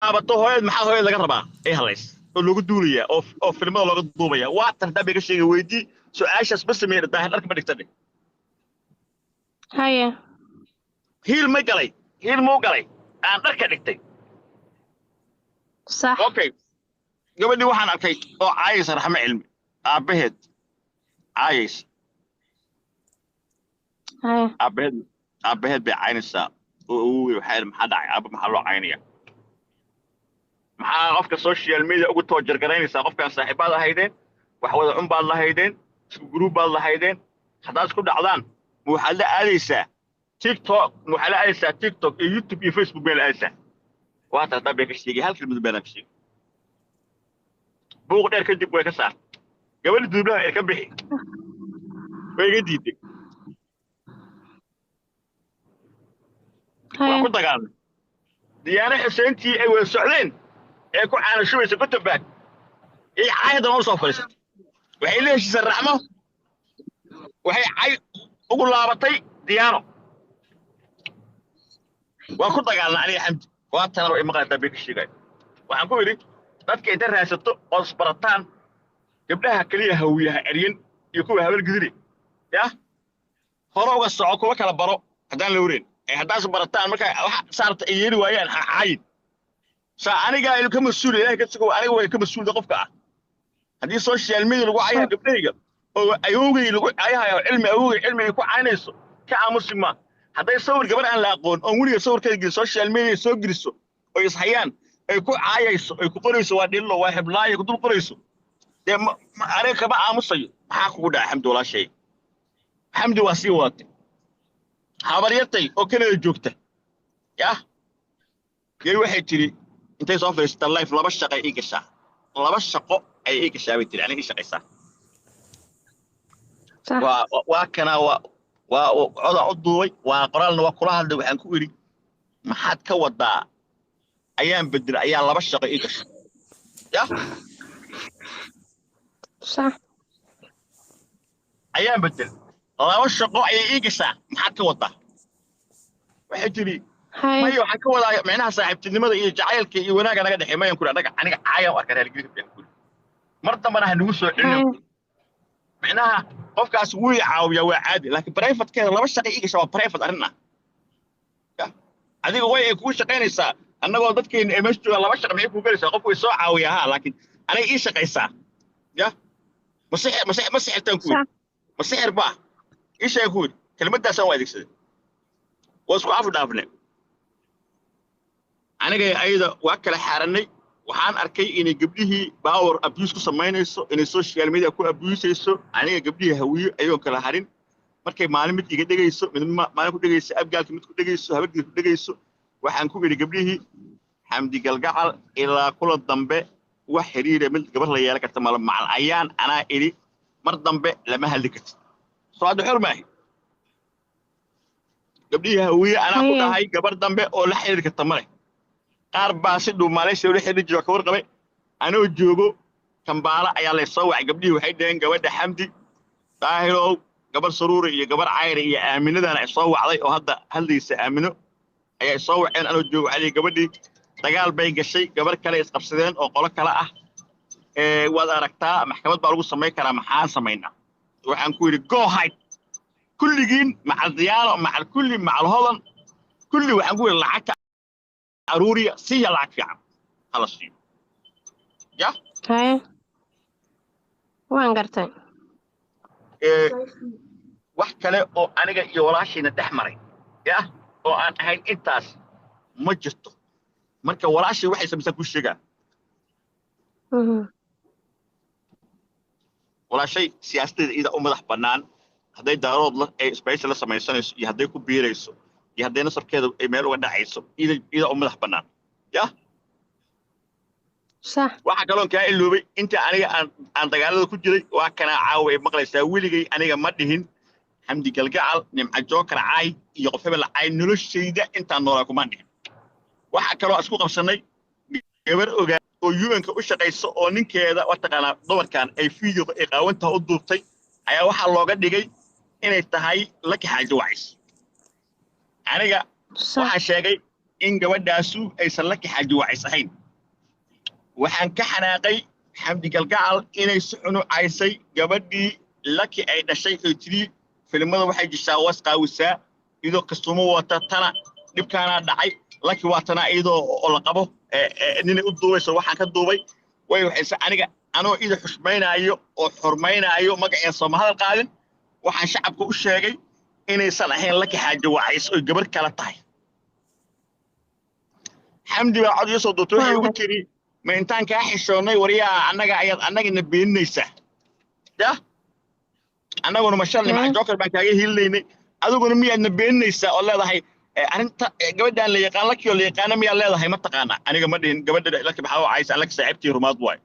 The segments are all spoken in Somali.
laabato hooyad maxaa hooyad laga rabaa ay halays oo lagu duulaya oo filmada looga duubaya waa tan haddaa bay ka sheegay weydii su-aashaas ma sameeyay daahir dharka ma dhigtane haye hiil ma galay hiil muu galay aan dharka dhigtay sax okay gabadhii waxaan arkay oo caayaysa raxmo cilmi aabbaheed caayaysa haye aabbaheed bay caynaysaa oo awowgay waxaa yidhi maxaa dhacay aabba maxaa loo caynaya maxaa qofka social media ugu toojargaraynaysaa qofkaan saaxiibaad ahaydeen wax wada cun baad lahaydeen isku gruub baad lahaydeen haddaad isku dhacdaan ma waxaad la aadaysaa tiktok ma waxaad la aadaysaa tiktok iyo youtube iyo facebook bay la aadaysaa waa taas haddaa bay ka sheegay hal kelmad baanaa ka sheegay buuq dheer kadib way ka saar gabadhi duublaha ee ka bixi way iga diiday waa ku dagaalmay diyaano xuseentii ay wada socdeen ee ku caanashubaysa gutenberg iyo caayadan u soo fadhiisatay waxay la heshiisay raxmo waxay cay ugu laabatay diyaano waa ku dagaalna aniga xamdi waa tanaba ima qaataa bay ka sheegay waxaan ku idhi dadka inta raadsato oo isbarataan gabdhaha keliya hawiyaha eryan iyo kuwa habal gidire ya hore uga soco kuwa kala baro haddaan la wareyn haddaa isbarataan marka wax saarta ay yeeli waayaan caayin saa aniga inu ka mas-uul ilahay ka sugo aniga way ka mas-uulda qofka ah haddii social media lagu cayaha gabdhayga oo awowgay lagu cayahayo cilmi awowgay cilmiga ku caynayso ka aamusi ma hadday sawir gabar aan la aqoon oo weliga sawirkeeda geliso social media soo geliso oo ishayaan ay ku caayayso ay ku qorayso waa dhillo waa heblaayo ku dul qorayso dee aniga kama aamusayo maxaa kugu dhaca xamdi walaashay xamdi waa sii wadatay habaryartay oo kanada joogta yah gel waxay tiri intay soo fadhiisata life laba shaqo ay ii gashaa laba shaqo ay ii gashaa bay tiri aniga ii shaqaysaa waa kana waa codaan u duubay waa qoraalna waa kula hadlay waxaan ku idhi maxaad ka wadaa ayaan bedel ayaa laba shaqo ii gasha yah sax ayaan bedel laba shaqo ayay ii gashaa maxaad ka wadaa waxay tiri mayo waxaan ka wadaa micnaha saaxiibtinimada iyo jacaylka iyo wanaagga naga dhexeey mayan kuri aniga caayaan u arkaa reergidib baan kuri mar dambana ha nagu soo celino micnaha qofkaas wuu caawiyaa waa caadi laakiin privatekeeda laba shaqo ii gashaa waa private arrin ah adiga way ay kugu shaqaynaysaa annagoo dadkeena ee meesha jooga laba shaqo maxay kuu gelaysaa qofku way soo caawiyaa ha laakiin aniga ii shaqaysaa ya ma sixirtaan ku yidhi ma sixir baa ii sheega ku yidhi kelmaddaasaan waa adeegsaday waa isku afi dhaafne aniga ayada waa kala xaarannay waxaan arkay inay gabdhihii power abuse ku samaynayso inay social media ku abusayso aniga gabdhihii hawiyo ayagoo kala harin markay maalin mid iga dhegayso mid maalin ku dhegayso abgaalka mid ku dhegayso habadgii ku dhegayso waxaan ku idhi gabdhihii xamdi galgacal ilaa kula dambe wax xiriira mid gabar la yeelan karta mala macal ayaan anaa idhi mar dambe lama hadli kartid soo hadda xor maahi gabdhihii hawiye anaa ku dhahay gabar dambe oo la xiriiri karta male qaar baa si dhow maaleysia ula xiriiri jiro ka warqabay anoo joogo kambaala ayaa laysoo wacay gabdhihii waxay dhaheen gabadha xamdi daahirow gabar saruuri iyo gabar cayri iyo aaminadana ay soo wacday oo hadda hadlaysa aamino ayaa soo waceen anoo joogo waxaa gabadhii dagaal bay gashay gabar kale isqabsadeen oo qolo kale ah waad aragtaa maxkamad baa lagu samayn karaa maxaan samaynaa waxaan ku yidhi go hide kulligiin macal diyaano macal kulli macal hodan kulli waxaan ku yidhi lacagta aruuriya siya lacag fiican hala siiyo ya waan gartay wax kale oo aniga iyo walaashayna dhex maray yah oo aan ahayn intaas ma jirto marka walaashay waxay samaysaa ku sheegaa walaashay siyaasadeeda iyada u madax bannaan hadday daarood ay isbaysi la samaysanayso iyo hadday ku biirayso iyo hadday nasabkeeda ay meel uga dhacayso iyada u madax bannaan yah waxa kaloon kaa iloobay inta aniga aan dagaalada ku jiray waa kanaa caawa ay maqlaysaa weligay aniga ma dhihin xamdi galgacal nimca jookar caay iyo qof hebel caay noloshayda intaan noolaa kumaan dhihin waxa kaloo isku qabsanay gabar ogaa oo UN-ka u shaqayso oo ninkeeda wataqaanaa dumarkan ay fiidiyowga ay qaawantaha u duubtay ayaa waxaa looga dhigay inay tahay laki xaajo wacays aniga waxaa sheegay in gabadhaasu aysan laki xaaji wacays ahayn waxaan ka xanaaqay xamdi galgacal inay si xun u caysay gabadhii laki ay dhashay oo tiri filimada waxay jishaa was qaawisaa idoo kastumo wata tana dhibkaana dhacay laki waa tana iyadoo oo la qabo ninay u duubayso waxaan ka duubay way waxayse aniga anoo ida xushmaynaayo oo xurmaynaayo magaceen sooma hadal qaadin waxaan shacabka u sheegay inaysan ahayn laki xaaji wacays oo gabar kala tahay xamdi baa cod soo duubtay waxay ugu tiri ma intaan kaa xishoonnay waryaa annagana beeninaysaa yah annaguna mashalni maxa joker baan kaaga hiilinaynay adiguna miyaadna beeninaysaa oo leedahay arrinta gabadhaan la yaqaan laki oo la yaqaana miyaa leedahay ma taqaanaa aniga ma dhihin gabadha laki maxaa wacaysa laki saaxiibtii rumaad waay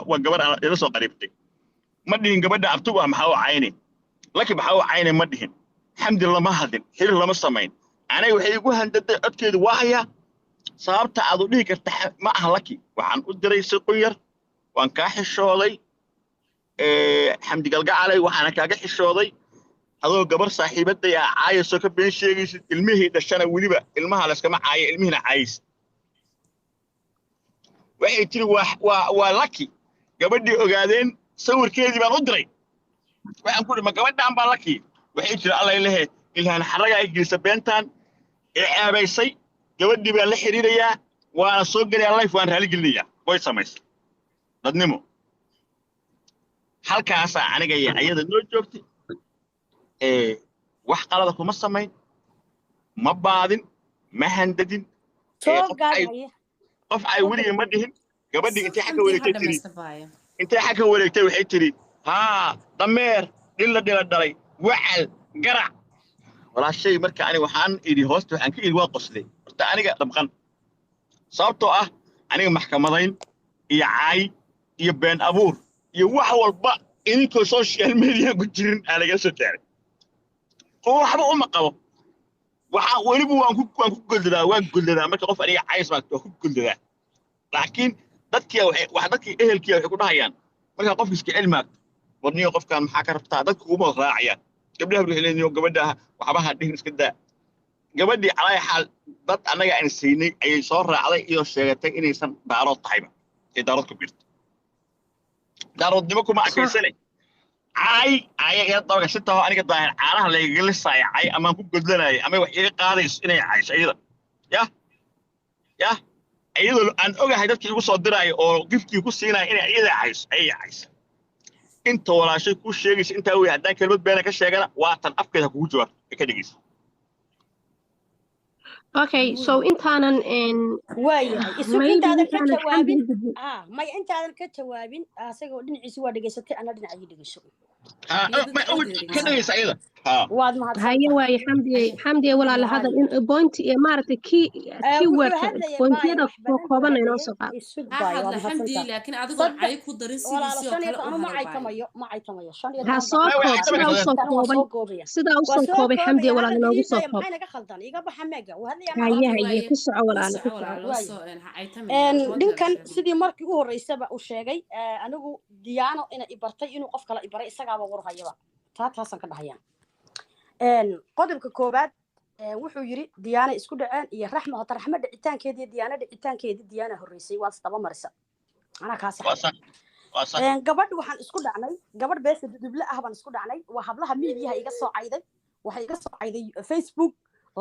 waa gabar aan ila soo qariibtay ma dhihin gabadha abtugu ah maxaa wacayne laki maxaa wacayne ma dhihin xamdi lama hadin xiriir lama samayn aniga waxay igu handaday codkeedu waa hayaa sababta aad u dhihi karta ma aha laki waxaan u diray si qunyar waan kaa xishooday xamdi galgacalay waxaana kaaga xishooday adoo gabar saaxiibaday ah caayasoo ka been sheegaysid ilmihii dhashana weliba ilmaha layskama caayo ilmihiina caayis waxay tiri waa laki gabadhii ogaadeen sawirkeedii baan u diray waxaan ku ihi ma gabadhaan baa laki waxay tiri allay lehe ilhaan xaraga ay gelisa beentaan ee ceebaysay gabadhii baan la xiriirayaa waana soo gelayaa life waan raali gelinayaa way samaysay dadnimo halkaasaa aniga iyo ayada noo joogtay wax qalada kuma samayn ma baadin ma handadin qof ay weliga ma dhihin gabadhii intay xagga wareegtay waxay tiri haa dameer dhilla dhila dhalay wacal garac walaashay marka aniga waxaan idhi hoosta waxaan ka idhi waa qoslay horta aniga dhabqan sababtoo ah aniga maxkamadayn iyo caay iyo been abuur iyo wax walba idinkoo social media ku jirin aa laga soo taaray oo waxba uma qabo waxaan weliba waan ku goldadaa marka qof aniga cays baa ku goldadaa laakiin dadkii ehelkii waxay ku dhahayaan marka qofka iska cilmaagto wadniyo qofkan maxaa ka rabtaa dadku kuma raacayaan gabdhaha waxay leeyihiin gabadha waxba ha dhihin iska daa gabadhii calay xaal dad annaga aan siinay ayay soo raacday iyo sheegatay inaysan daarood tahayba ee daarood ku biirto daaroodnimo kuma arkaysanay caay ayaga dabaga si taho aniga daahir caanaha laygaga lisaayo caay amaan ku godlanayay ama wax iga qaadayso inay caayso iyada yah iyadoo aan ogahay dadkii igu soo diraayo oo gifkii ku siinaya inay iyada caayso ayay caayso inta walaashay kuu sheegaysa intaa wey haddaan kelmad beena ka sheegana waa tan afkeeda kugu jawaabto ee ka dhegeysa okay so intaanan intaadan ka jawaabin asagoo dhinaciisa waa dhegaysatay ana dhinacii dhegeyso ka dhegeysa iyada haye waaye xamdiye walaala hadal in point iyo maaragtay kii word pointyada kooban inoo soo qaad laakiin adigoo cay ku darin sidiisii oo kale ma caytamayo ha soo koob sidaa u soo koobay xamdiye walaala inoogu soo koob haye ku soco walaala dhinkan sidii markii u horeysaba uu sheegay anigu diyaano ina ibartay inuu qof kale ibaray isagaaba warhayaba taasan ka dhahayaa qodobka koobaad wuxuu yiri diyaana isku dhaceen iyo raxmo hota raxmo dhicitaankeedii diyaana dhicitaankeedii diyaana horeysay waa isdaba marisa ana ka sax gabadh waxaan isku dhacnay gabadh bees duduble ah baan isku dhacnay waa hablaha miidiyaha iga soo cayday waxay iga soo cayday Facebook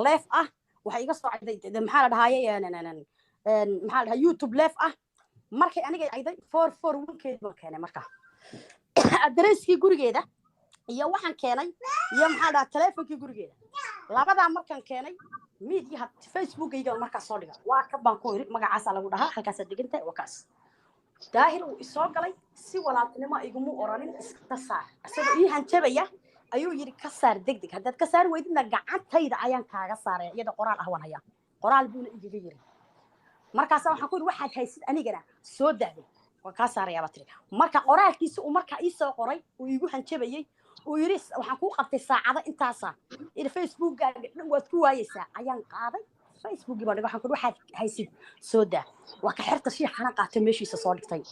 live ah waxay iga soo cayday maxaa la dhahaayay maxaa la dhahaa YouTube live ah markay aniga cayday 441 keed baan keenay markaa adresskii gurigeeda iyo waxaan keenay iyo maxaa dhahaa telefonkii gurigeeda labadaa markaan keenay miidiyaha Facebookayga markaa soo dhiga waa ka baan ku iri magacaas lagu dhahaa halkaas degantahay wakaas daahir uu isoo galay si walaaltinimo iguma oranin iska saar asagoo ii hanjabaya ayuu yiri ka saar degdeg haddaad ka saar weydina gacantayda ayaan kaaga saaray iyada qoraal ah waan hayaa qoraal buuna idiga yiri markaas waxaan ku iri waxaad haysid anigana soo daaday waa ka saaraya batri marka qoraalkiisa uu markaa ii soo qoray uu igu hanjabayay uu yiri waxaan ku qabtay saacada intaasa in Facebook-gaaga dhan waad ku waayaysaa ayaan qaaday Facebook-gi baan waxaan ku waxaad haysid soo daa waa ka xirta si xana qaatay meeshiisa soo dhigtay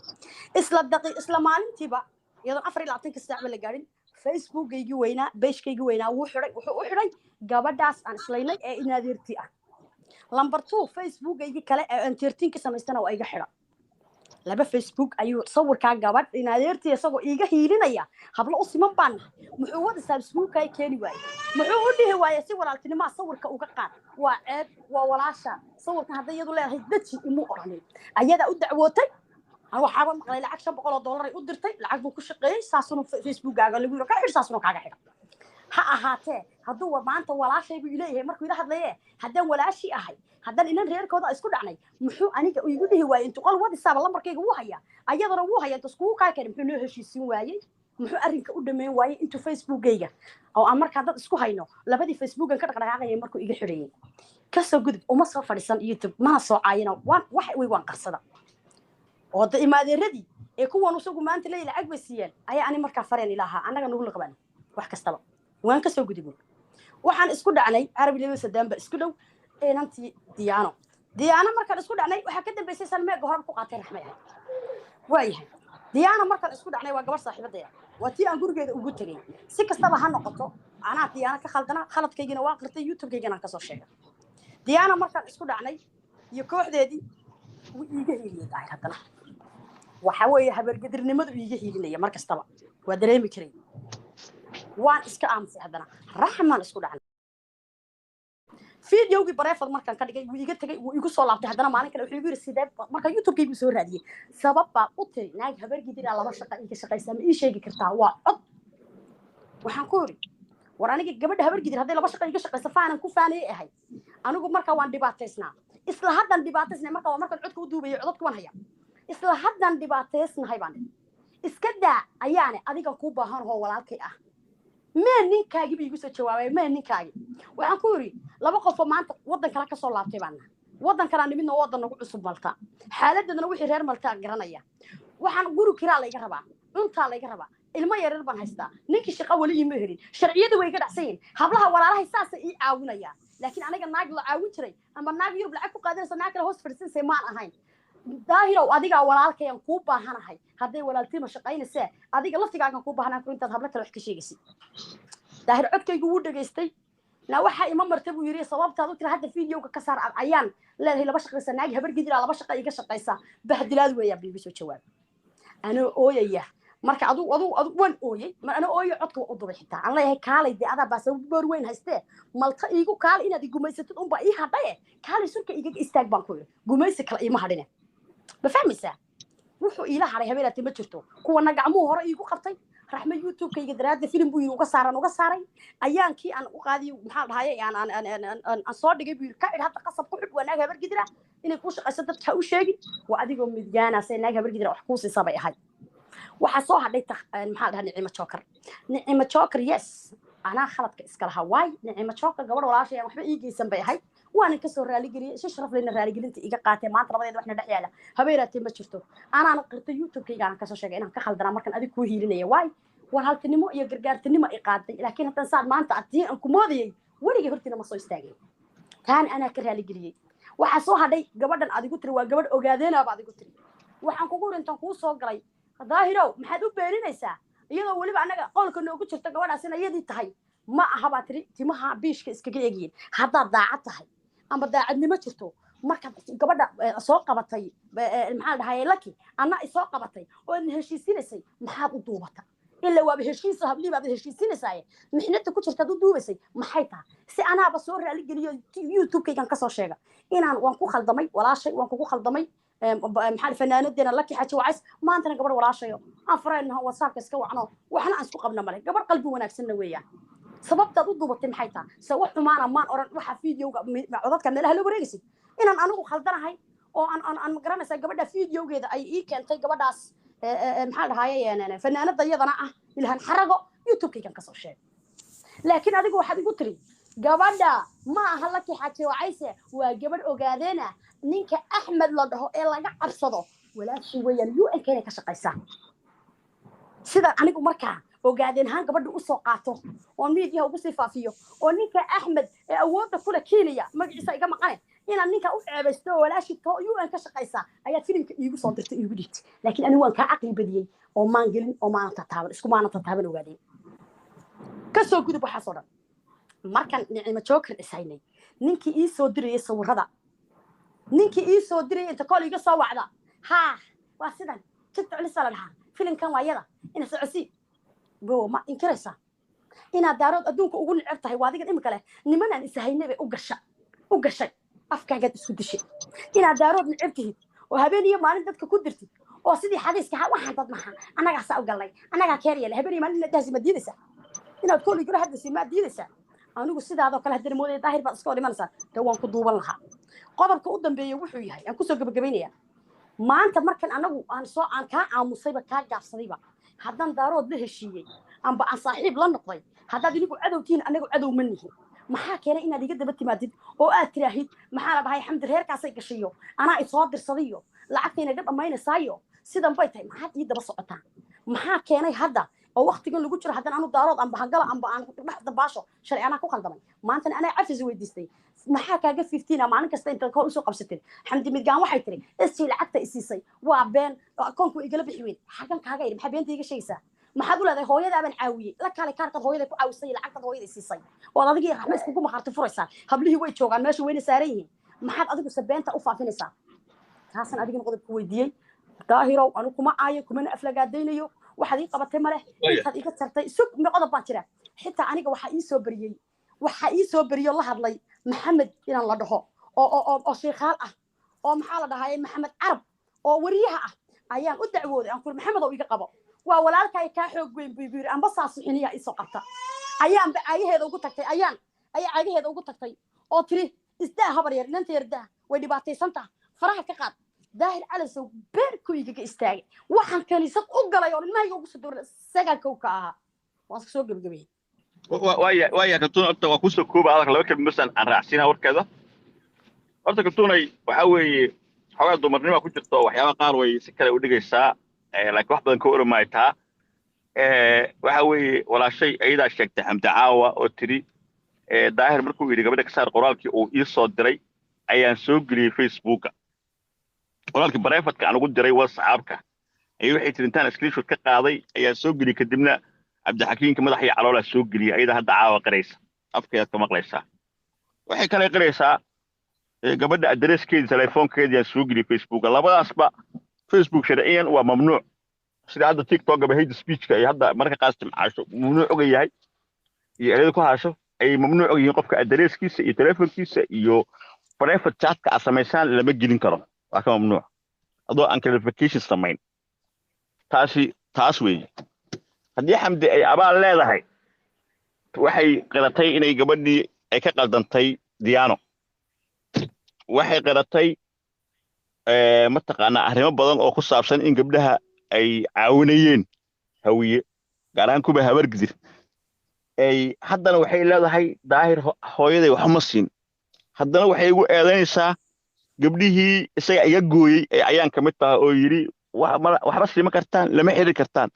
isla maalintiiba iyadoo 24 saac la gaarin Facebook-gaygi weynaa page-kaygi weynaa wuxuu u xiray gabadhaas aan islaynay ee inaadeerti ah lambar 2 Facebook aygi kale aan 13 ka samaystana waa iga xira laba Facebook ayuu sawirka gabadh in adeertii isagoo iga hiilinaya hablo u siman baan muxuu wada Facebook ay keeni waayay muxuu u dhihi waayay si walaaltinimo sawirka uga qaad waa ceeb waa walaasha sawirka hadda iyadu leedahay dadki imu oranin ayada u dacwootay aan waxaaba maqlay lacag $500 ay u dirtay lacag buu ku shaqeeyay saasuna Facebook-gaaga lagu ka xir saasuna kaaga xira ha ahaatee hadduu maanta walaashay buu leeyahay markuu ila hadlayay haddaan walaashi ahay haddaan inan reerkooda isku dhacnay muxuu aniga igu dhihi waayay intuu qol wadisaaba lambarkayga uu haya ayadana uu haya isku ka keenay muxuu noo heshiisin waayay muxuu arrinka u dhameyn waayay intuu Facebook-gayga oo aan markaa dad isku hayno labadii Facebook-gan ka dhaqdhaqaaqayay markuu iga xirayay ka soo gudub uma soo fadhiisan YouTube ma soo caayina waan qarsada oo imaadeeradii ee kuwan usugu maanta leeyahay lacag bay siiyeen ayaa ani markaa fareen ilaaha anaga nagu laqabaan wax kastaba waan ka soo gudubay waxaan isku dhacnay Arabi Leeyo Sadaamba isku dhow inantii Diyaano markaan isku dhacnay waxa ka dambeysay Salmeeg hore ku qaatay raxmay waayahay Diyaano markaan isku dhacnay waa gabar saaxiibadeeda waa tii aan gurigeeda ugu tagay si kastaba ha noqoto anaa Diyaano ka khaldana khaladkaygina waa qirtay YouTube-kaygina ka soo sheegay Diyaano markaan isku dhacnay iyo kooxdeedii iiga hiiliyay haddana waxa weeye habargadirnimadu iiga hiilinaya mar kastaba waa dareemi karay waan iska aamusay haddana raxmaan isku dhacnay fiidiyowgii bareefad markaan ka dhigay wuu iga tagay wuu igu soo laabtay haddana maalin kale wuxuu igu yiri sidee marka YouTube-kaygu soo raadiyay sabab baa u tiri naag habargidira laba shaqo iga shaqaysaa ma ii sheegi kartaa waa cod waxaan ku yiri war aniga gabadha habargidir hadday laba shaqo iga shaqaysa faanan ku faanay ahay anigu marka waan dhibaataysnaa isla haddan dhibaataysnaa marka waa markaan codka u duubayo codku waan haya isla haddan dhibaataysnahay baan iska daa ayaane adiga ku baahan oo walaalkay ah ما نينكاجي بيجوز تشوابي ما نينكاجي وعنكوري لما قف maanta wadan kala ka soo laabtay baan wadan kala nimidna wadan nagu cusub malta xaaladana wixii reer malta garanaya waxaan guri kiraa la iga rabaa cunta la iga rabaa ilmo yaryar baan haystaa ninkii shaqo wali ima helin sharciyada way ka dhacsayn hablaha walaalahay saas ay caawinaya laakiin aniga naag la caawin jiray ama naag yurub lacag ku qaadanaysa naag kale hoos fadhiisay ma ahayn daahiro adiga walaalkay aan ku baahanahay haday walaaltima shaqaynaysa adiga laftigaaga ku baahanaa ku intaad habla kale wax ka sheegaysid daahir codkaygu wuu dhageystay la waxa ima martay buu yiri sababtaadu tira hadda fiidiyowga ka saar ayaan leedahay laba shaqaysa naag habar gidira laba shaqo iga shaqaysa bahdilaad weeyaa biibi soo jawaab ana ooyaya marka adu wan ooyay mar ana ooyo codka u dubay xitaa aan leeyahay kaalay adaa baa sabab boor weyn haystee malta iigu kaal inaad gumaysatid un baa ii hadhay kaalay surka iga istaag baan ku yiri gumaysi kala ima hadhine ma fahmaysaa wuxuu ila haray habeelati ma jirto kuwana gacmuhu hore iigu qabtay raxma YouTube-kayga daraada film buu uga saaray ayaankii aan u qaadiyo maxaa dhahay aan soo dhigay buu ka id hadda qasab ku xid wanaag habar gidira inay ku shaqayso dadka u sheegin waa adigoo midgaana say naag habar gidira wax ku siisabay ahay waxa soo hadhay maxaa dhahay Nicimo Joker yes ana khaladka iska lahaa way Nicimo Joker gabadh walaashay waxba ii geysan bay ahay وانا كسر رالي قري شو شرف لنا رالي قري انت إيجا قاتي ما ترى بدي واحنا دحياله هبيرتي ما شفتوا أنا قرت يوتيوب كي أنا كسر شيء أنا كخلدنا مركن أدي كوهي لنا واي وهالتنمو يقرقرتني ما إقاتي لكن هتنسى ما أنت عتيه أنكم ماضي ولا جهرتنا ما صوي استاجي كان أنا كرالي قري وحصوها دي قبل أدي قلت له قبل أجادنا بعد قلت له وحن كقول أنت قوس صقري ظاهره محدود بيننا ساعة يلا ولي بعنا قال كنا قلت شفت قبل عسنا يدي تهي ما هباتري تمها بيش كإسكجيجين هذا ضاعتها أما daacadnimo ma jirto marka gabadha soo qabatay maxaa dhahay laki ana soo qabatay oo heshiisinaysay maxaad u duubata illa waa heshiis habli baad heshiisinaysay mixnada ku jirta u duubaysay maxay tahay si anaaba soo raali geliyo YouTube-kaygan ka soo sheega inaan waan ku khaldamay walaashay waan kugu khaldamay maxaa fanaanadeena laki xaji wacays maantana gabadh walaashay aan faraynahay WhatsApp-ka iska wacno waxna aan isku qabna male gabadh qalbi wanaagsan weeyaan sababta u duubatay maxay tahay soo wax xumaan amaan oran waxa fiidiyowga codadka meelaha la wareegaysid inaan anigu khaldanahay oo aan garanaysa gabadha fiidiyowgeeda ay ii keentay gabadhaas maxaa dhahay fanaanada iyadana ah ilhan xarago YouTube-kaygan ka soo sheeg laakiin adigu waxaad igu tiri gabadha ma aha laki xaji wacayse waa gabadh ogaadeena ninka Axmed la dhaho ee laga cabsado walaashii weeyaan UN ka shaqaysa sida anigu markaa ogaadeen haan gabadha u soo qaato oo media ugu sii faafiyo oo ninka Axmed ee awoodda kula Kenya magaciisa iga maqane inaan ninka u ceebaysto walaashi to UN ka shaqaysa ayaa filimka iigu soo dirtay iigu dhigtay laakiin anigu waan ka aqli badiyay oo maan gelin oo maan tataaban isku maan tataaban ogaadeen ka soo gudub waxa soo dhan markan Nicimo Joker isaynay ninkii ii soo dirayay sawirada ninkii ii soo dirayay inta kol iga soo wacda haa waa sidan jidta culisa la dhahaa filimkan waayada ina socosii bro ma inkaraysa inaad daarood adduunka ugu neceb tahay waa adigan imika leh nimanaan isahaynay bay u gashay afkaagaad isku dishay inaad daarood neceb tihid oo habeen iyo maalin dadka ku dirtid oo sidii xadiiska waxaan dad maha annagaasaa u galnay annagaa keer yeelay habeen iyo maalin la daasi ma diidaysaa inaad kolli gura haddasi ma diidaysaa anigu sidaadoo kale haddana moodaya daahir baad iska hor imanaysaa dee waan ku duuban lahaa qodobka u dambeeya wuxuu yahay aan kusoo gabagabaynayaa maanta markan anagu aan kaa aamusayba kaa gaabsadayba haddaan daarood la heshiiyey amba aan saaxiib la noqday haddaad inigu cadow tihiin anagu cadow ma nihin maxaa keenay inaad iga daba timaadid oo aad tiraahid maxaa la dhahay xamdi reerkaasay gashayo anaa isoo dirsadayo lacagtayna dhab ammaynaysaayo sidan bay tahay maxaad ii daba socotaa maxaa keenay hadda oo waqtigan lagu jiro haddana anu daarood amba hangala amba aan dhex dabaasho shalay anaa ku khaldamay maantana anaa cafis weydiistay maxaa kaaga 15 maalin kasta inta kor usoo qabsateen xamdi midgaan waxay tiri isii lacagta isiisay waa been koonku igala bixi weyn xagan kaaga yiri maxaa beenta iga sheegaysaa maxaad u leedahay hooyada baan caawiyey la kale kaarkad hooyada ku caawisay lacagta hooyada isiisay oo adigii raxma iskugu maqartay furaysaa hablihii way joogaan meesha weyna saaran yihiin maxaad adigu sabeenta u faafinaysaa taasan adigina qodobku weydiiyey daahirow anu kuma aayo kumana aflagaadaynayo waxaad ii qabatay male intaad iga tartay sug ma qodob baan jira xitaa aniga waxaa ii soo beriyey la hadlay maxamed inaan la dhaho oo sheekhaal ah oo maxaa la dhahaye maxamed carab oo wariyaha ah ayaan u dacwooday aan kuri maxamed oo iga qabo waa walaalkay kaa xoog weyn buu yiri amba saasixiniya isoo qabta ayaan caayaheeda ugu tagtay oo tiri isdaa habar yar inta yardaa way dhibaataysantaa faraha ka qaad daahir calasow beerku iga istaagay waxaan kaniisad u galay oo ilmaha ugu soo dooray sagaalka ka ahaa waan soo gabagabay waaya kaltuun horta waa kusoo kooba adag laba kalma masan aan raacsiinaa warkeeda horta kaltuunay waxaa weeye xogaa dumarnima ku jirto waxyaaba qaar way si kale u dhigaysaa laakiin wax badan ka ormay taa waxa weeye walaashay ayadaa sheegtay xamdi caawa oo tiri daahir markuu yidhi gabadha ka saar qoraalkii uu ii soo diray ayaan soo geliyey facebooka qoraalkii bareefadka aan ugu diray whatsappka ayay waxay tiri intaan screenshot ka qaaday ayaan soo geliyey kadibna cabdixakiinka madaxii caloola soo geliyey ayada hadda caawa qaraysa afkeed ka maqlaysaa waxay kale qaraysaa gabadha adreskeeda telefoonkeeda ayaan soo geliyey facebooka labadaasba facebook sharciyan waa mamnuuc sida hadda tiktok gaba hate speechka ay hadda marka qaas timcaasho mamnuuc uga yahay iyo ereyada ku haasho ay mamnuuc uga yihiin qofka adreskiisa iyo telefoonkiisa iyo private chatka a samaysaan lama gelin karo waa ka mamnuuc adoo aan clarification samayn taas weeye haddii xamdi ay abaal leedahay waxay qiratay inay gabadhii ay ka qaldantay diyaano waxay qiratay mataqaanaa arrimo badan oo ku saabsan in gabdhaha ay caawinayeen hawiye gaar ahaan kuba habargidir haddana waxay leedahay daahir hooyaday waxma siin haddana waxay igu eedaynaysaa gabdhihii isaga iga gooyey ee ayaan ka mid taha oo yidhi waxba siima kartaan lama xiri kartaan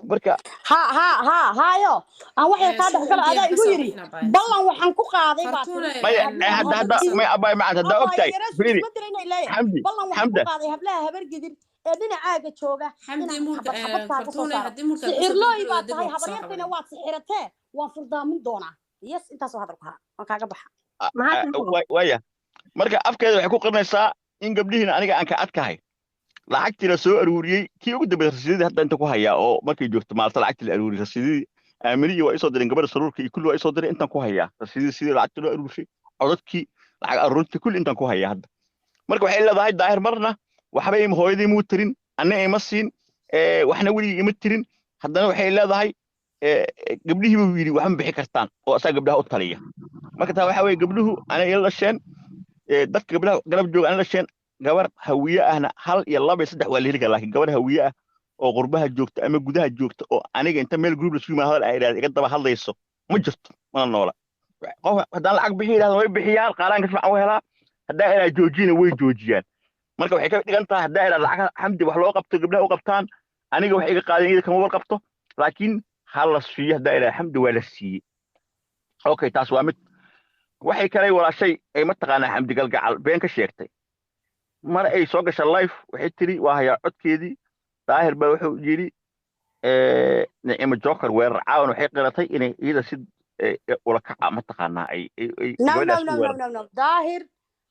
marka hayo aan waxay ka dhaxgalo adaa igu yiri ballan waxaan ku qaaday baa may abay ma hadda ogtay fridi ballan waxaan ku qaaday hablaha habargidir ee dhinacaaga jooga xamdi murka fartuuna hadii murka sixirlooy baa tahay habaryartina waad sixiratee waan furdaamin doonaa yes intaasoo hadalku haa waan kaaga baxa waya marka afkeeda waxay ku qirinaysaa in gabdhihiina aniga aan ka adkahay lacagtii la soo aruuriyey kii ugu dambeeyay rasiidadii hadda inta ku hayaa oo markay joogto maalta lacagtii la aruuriyey rasiidadii aaminiyo waa isoo direen gabadha saruurka iyo kulli waa isoo direen intaan ku hayaa rasiidadii sidii lacagtii loo aruurshay codadkii lacag aruurintii kulli intaan ku hayaa hadda marka waxay leedahay daahir marna waxba ima hooyadii muu tirin anna ima siin waxna weligii ima tirin haddana waxay leedahay gabdhihii buu yidhi waxma bixi kartaan oo asaga gabdhaha u taliya marka taa waxaa weeye gabdhuhu anay ila dhasheen dadka gabdhaha galab jooga ana dhasheen gabar hawiye ahna 1 iyo 2 iyo 3 waa la heli karaa laakiin gabar hawiye ah oo qurbaha joogta ama gudaha joogta oo aniga inta meel group la isku yimaado hadal ay yiraahdo iga daba hadlayso ma jirto mana noola qof haddaan lacag bixi yiraahdo way bixiyaan qaalaanka fiican u helaa haddaan inay joojiyaan way joojiyaan marka waxay ka dhigan tahay haddaan ila lacag xamdi wax loo qabto gabdhaha u qabtaan aniga wax iga qaadeen iyada kama war qabto laakiin hal la siiyo haddaan ila xamdi waa la siiyey okay taas waa mid waxay kale walaashay ay mataqaanaa xamdi galgacal been ka sheegtay mar ay soo gashay live waxay tiri waa hayaa codkeedii daahir baa wuxuu yidhi nicimo joker weerar caawan waxay qiratay inay iyada si ولا كع ما تقنا أي no ظاهر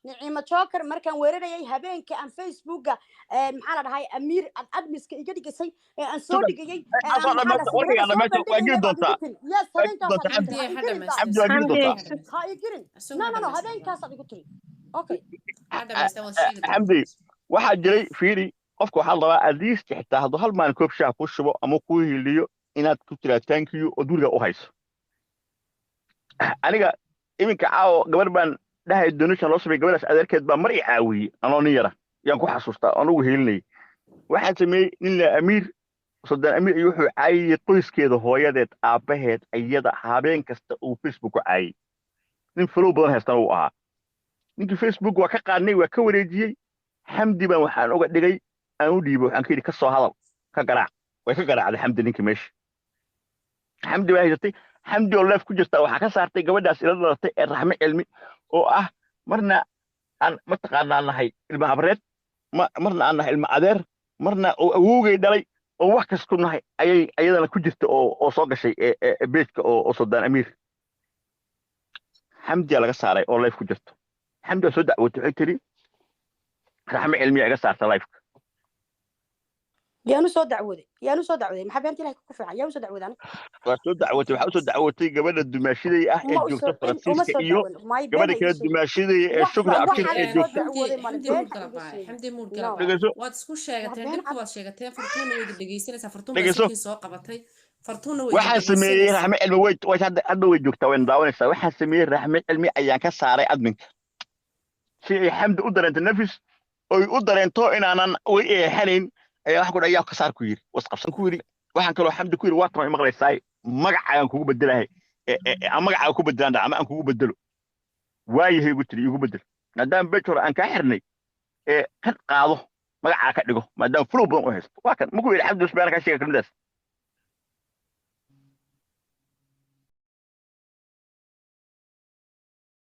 نعيمة شوكر مركان ويرناي habeenkii aan Facebooka maxaa la dhahay Amir admiska iga dhigisay aan soo dhigay yes habeenkaas adigu tiri okay حمدي waxaa jiray fiiri qofku waxa la rabaa adiis xitaa hadu hal maalin koob shaah ku shubo ama ku hiliyo inaad ku tira thank you oo duriga u hayso aniga iminka caawo gabar baan dhahay donation loo sameeyay gabadhaas adeerkeed baa mar i caawiyay anoo nin yara yaan ku xasuustaa anugu helinay waxaan sameeyay nin la Amir Suldaan Amir iyo wuxuu caayay qoyskeeda hooyadeed aabaheed ayada habeen kasta uu Facebook ku caayay nin follow badan haystan uu ahaa ninkii Facebook waa ka qaadnay waa ka wareejiyay حمدي بان waxaan uga dhigay aan u dhiibo waxaan kiri ka soo hadal ka garaac way ka garaacday xamdi ninkii meesha xamdi way jirtay xamdi oo leef ku jirta waxa ka saartay gabadhaas ila dhalatay ee raxme cilmi oo ah marna aan ma taqaanaa nahay ilma habreed marna aan nahay ilma adeer marna oo awoogay dhalay oo wax kas ku nahay ayay ayadana ku jirta oo soo gashay beedka oo Suldaan Amir xamdi laga saaray oo leef ku jirto xamdi soo dacwatay waxay tiri رحمة علمية قصار تلايفك يانو سو دعودي ما حبينتي لك كفر يانو سو دعودي انا سو دعوتي waxaa soo dacwatay gabadha dumaashidii ah ee joogta Faransiiska iyo gabadha kale dumaashidii ee shukri abtir ee joogta xamdi murgala waad isku sheegateen dibka waad sheegateen fartuuna way dhageysanaysaa fartuuna soo qabatay fartuuna way waxaan sameeyay raxme cilmi way hadda way joogtaa way daawanaysaa waxaan sameeyay raxme cilmi ayaan ka saaray adminka si ay xamdi u dareento nafis oo u dareento inaanan way xanayn ayaa wax ku dhayaa ka saar ku yiri wasqabsan ku yiri waxaan kaloo xamdi ku yiri waa tamay maqlaysaay magacaagan kugu bedelahay magacaaga ku bedelaan ama aan kugu bedelo waayahay ugu tiri ugu bedel maadaama bejor aan ka xirnay kan qaado magacaaga ka dhigo maadaama flow badan u haysto waa kan ma ku yiri xamdi usbaan ka sheegay kalmidaas